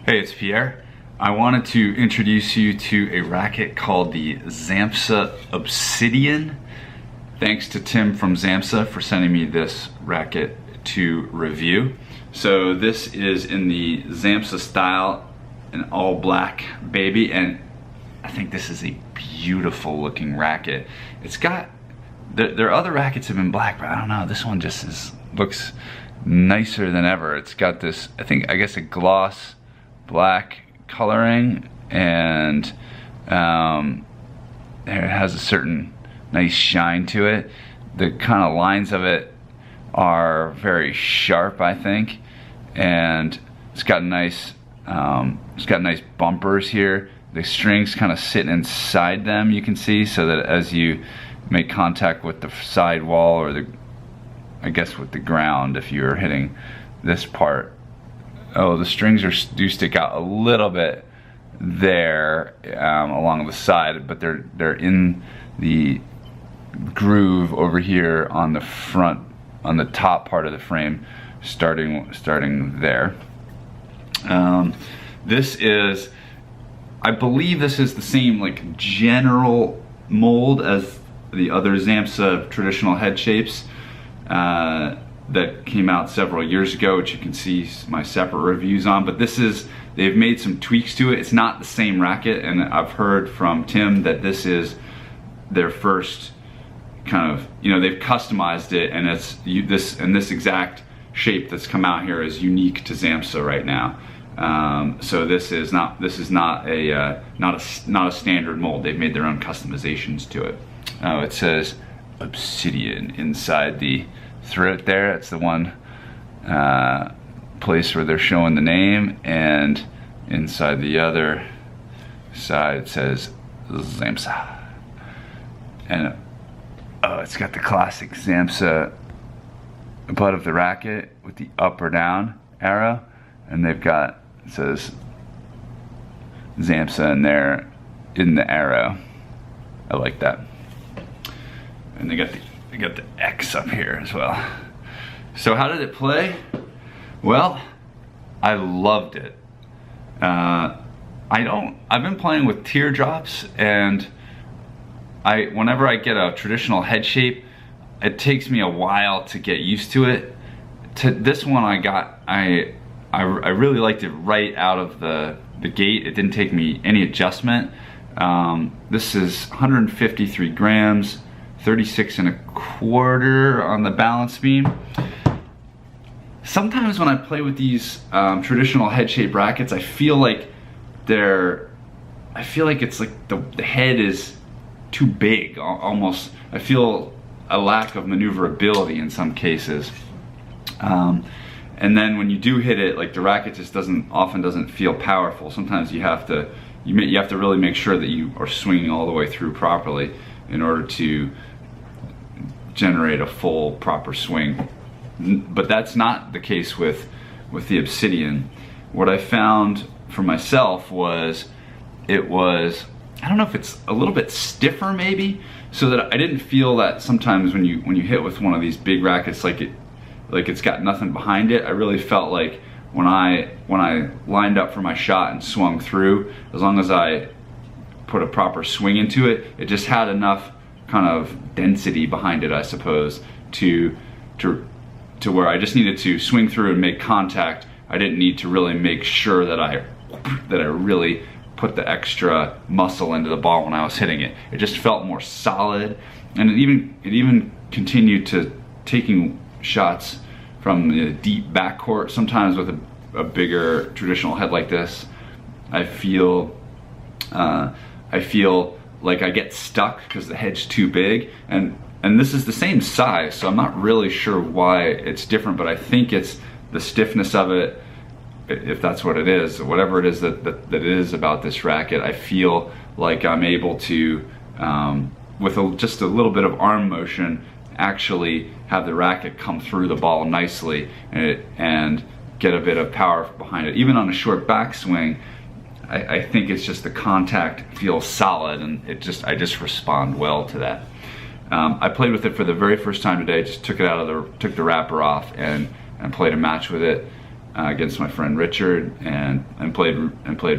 Hey, it's Pierre. I wanted to introduce you to a racket called the Xamsa Obsidian. Thanks to Tim from Xamsa for sending me this racket to review. So this is in the Xamsa style, an all black baby, and I think this is a beautiful looking racket. It's got, their other rackets have been black, but I don't know, this one just looks nicer than ever. It's got this, I guess a gloss black coloring, and it has a certain nice shine to it. The kind of lines of it are very sharp, I think, and it's got nice bumpers here. The strings kind of sit inside them, you can see, so that as you make contact with the side wall, or I guess with the ground, if you're hitting this part, the strings do stick out a little bit there along the side, but they're in the groove over here on the front, on the top part of the frame, starting there. This is, I believe this is the same like general mold as the other Xamsa traditional head shapes that came out several years ago, which you can see my separate reviews on, but they've made some tweaks to it. It's not the same racket, and I've heard from Tim that this is their first kind of, they've customized it, and this exact shape that's come out here is unique to Xamsa right now. So this is not a standard mold. They've made their own customizations to it. It says Obsidian inside the throat there. It's the one place where they're showing the name, and inside the other side it says Xamsa. And it's got the classic Xamsa butt of the racket with the up or down arrow, and they've got, it says Xamsa in there in the arrow. I like that. And they got the X up here as well. So how did it play? Well, I loved it. I've been playing with teardrops, and whenever I get a traditional head shape, it takes me a while to get used to it. This one I really liked it right out of the gate. It didn't take me any adjustment. This is 153 grams, 36 1/4 on the balance beam. Sometimes when I play with these traditional head shape rackets, I feel like it's like the head is too big, almost. I feel a lack of maneuverability in some cases. And then when you do hit it, like the racket just often doesn't feel powerful. Sometimes you have to really make sure that you are swinging all the way through properly in order to generate a full proper swing. But that's not the case with the Obsidian. What I found for myself was I don't know if it's a little bit stiffer maybe, so that I didn't feel that sometimes when you hit with one of these big rackets, like it's got nothing behind it. I really felt like when I lined up for my shot and swung through, as long as I put a proper swing into it, it just had enough kind of density behind it, I suppose, to where I just needed to swing through and make contact. I didn't need to really make sure that I really put the extra muscle into the ball when I was hitting it. It just felt more solid, and it even continued to taking shots from the deep backcourt. Sometimes with a bigger traditional head like this, I feel like I get stuck because the head's too big, and this is the same size, so I'm not really sure why it's different, but I think it's the stiffness of it, if that's what it is, whatever it is that it is about this racket. I feel like I'm able to, with just a little bit of arm motion, actually have the racket come through the ball nicely and get a bit of power behind it. Even on a short backswing, I think it's just the contact feels solid, and I just respond well to that. I played with it for the very first time today. Just took the wrapper off and played a match with it. against my friend Richard, and played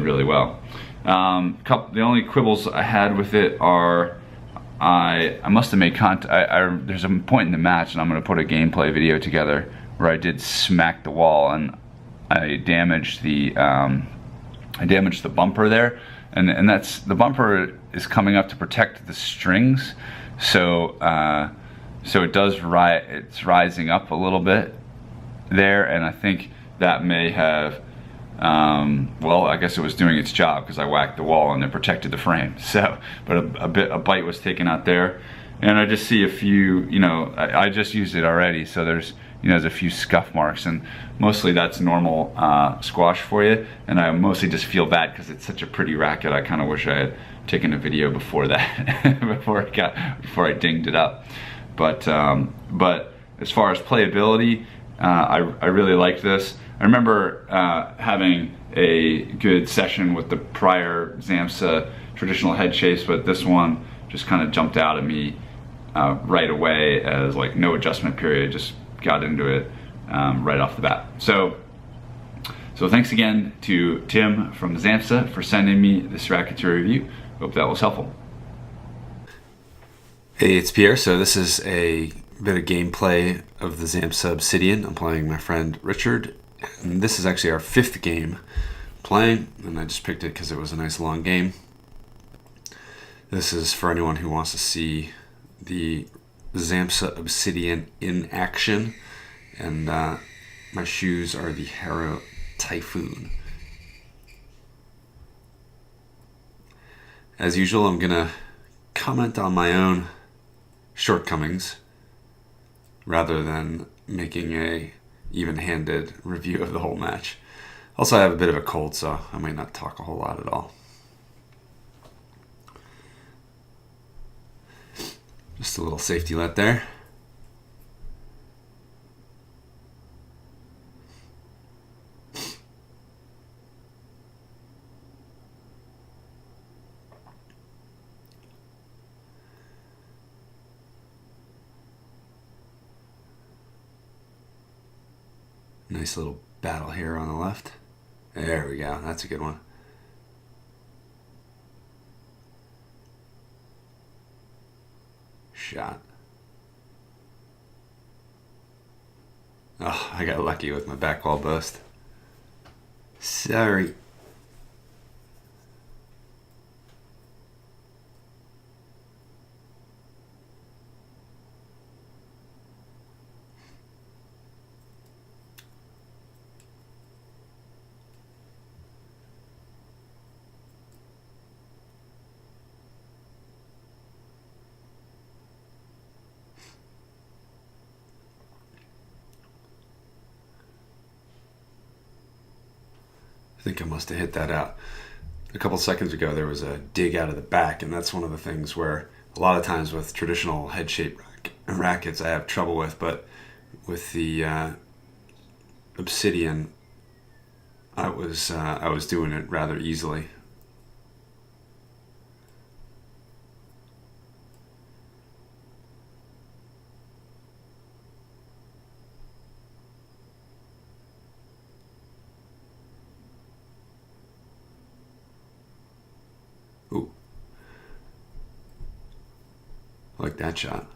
really well. The only quibbles I had with it are I must have made contact. There's a point in the match, and I'm going to put a gameplay video together where I did smack the wall, and I damaged the bumper there, and that's the bumper is coming up to protect the strings, so it's rising up a little bit there, and I think that may have well, I guess it was doing its job because I whacked the wall and it protected the frame. So, but a bite was taken out there, and I just see a few. I just used it already, so there's a few scuff marks, and mostly that's normal squash for you. And I mostly just feel bad because it's such a pretty racket. I kind of wish I had taken a video before that, before I dinged it up. But as far as playability, I really liked this. I remember having a good session with the prior Xamsa traditional head shapes, but this one just kind of jumped out at me right away as like no adjustment period. Just got into it right off the bat. So thanks again to Tim from Xamsa for sending me this racket to review. Hope that was helpful. Hey, it's Pierre. So this is a bit of gameplay of the Xamsa Obsidian. I'm playing my friend Richard, and this is actually our 5th game playing, and I just picked it because it was a nice long game. This is for anyone who wants to see the Xamsa Obsidian in action, and my shoes are the Hero Typhoon. As usual, I'm gonna comment on my own shortcomings rather than making a even-handed review of the whole match. Also, I have a bit of a cold, so I might not talk a whole lot at all. Just a little safety let there. Nice little battle here on the left. There we go. That's a good one. Shot. Oh, I got lucky with my back wall bust. Sorry. I think I must have hit that out. A couple seconds ago there was a dig out of the back, and that's one of the things where a lot of times with traditional head shape rackets I have trouble with, but with the Obsidian I was doing it rather easily. Ooh. I like that shot.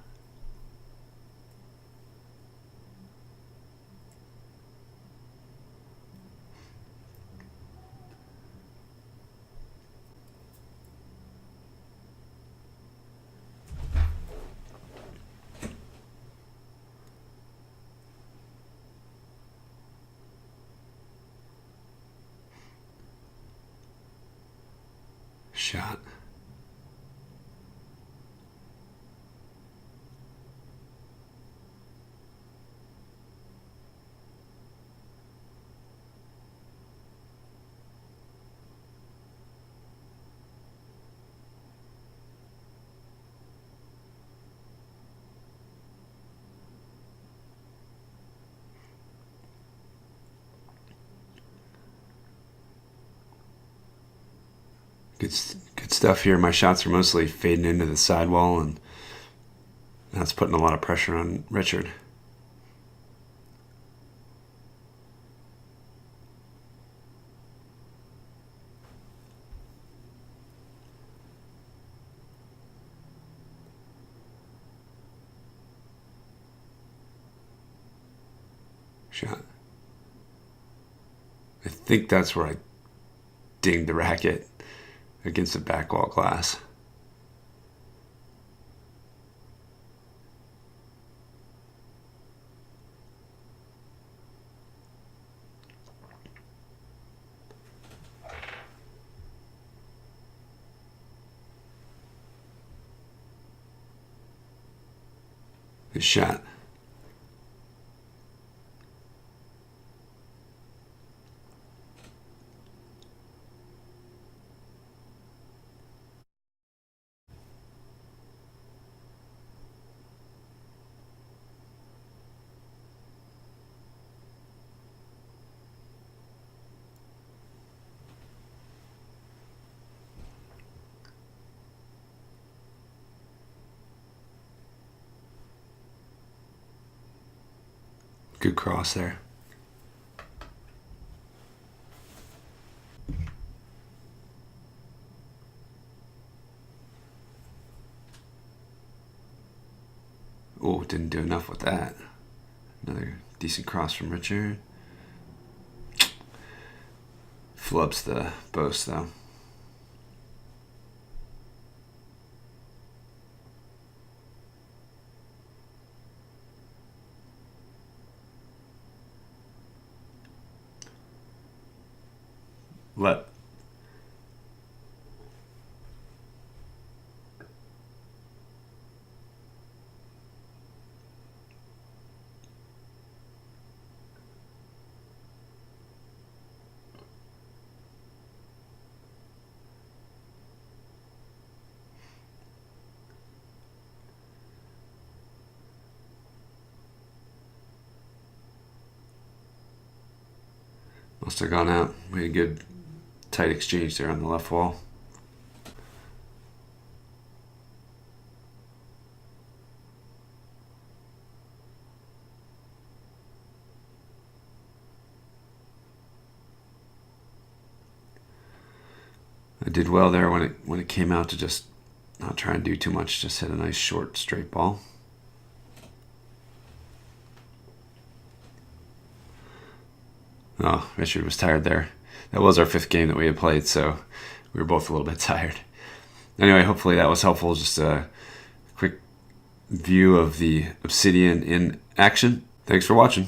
Shot. Good stuff here. My shots are mostly fading into the sidewall, and that's putting a lot of pressure on Richard. shot. I think that's where I dinged the racket against the back wall glass. Good shot. Good cross there. Oh, didn't do enough with that. Another decent cross from Richard. Flubs the boast though. Let. Must have gone out. We had a good tight exchange there on the left wall. I did well there when it came out to just not try and do too much, just hit a nice short straight ball. Oh, Richard was tired there. That was our 5th game that we had played, so we were both a little bit tired. Anyway, hopefully that was helpful. Just a quick view of the Obsidian in action. Thanks for watching.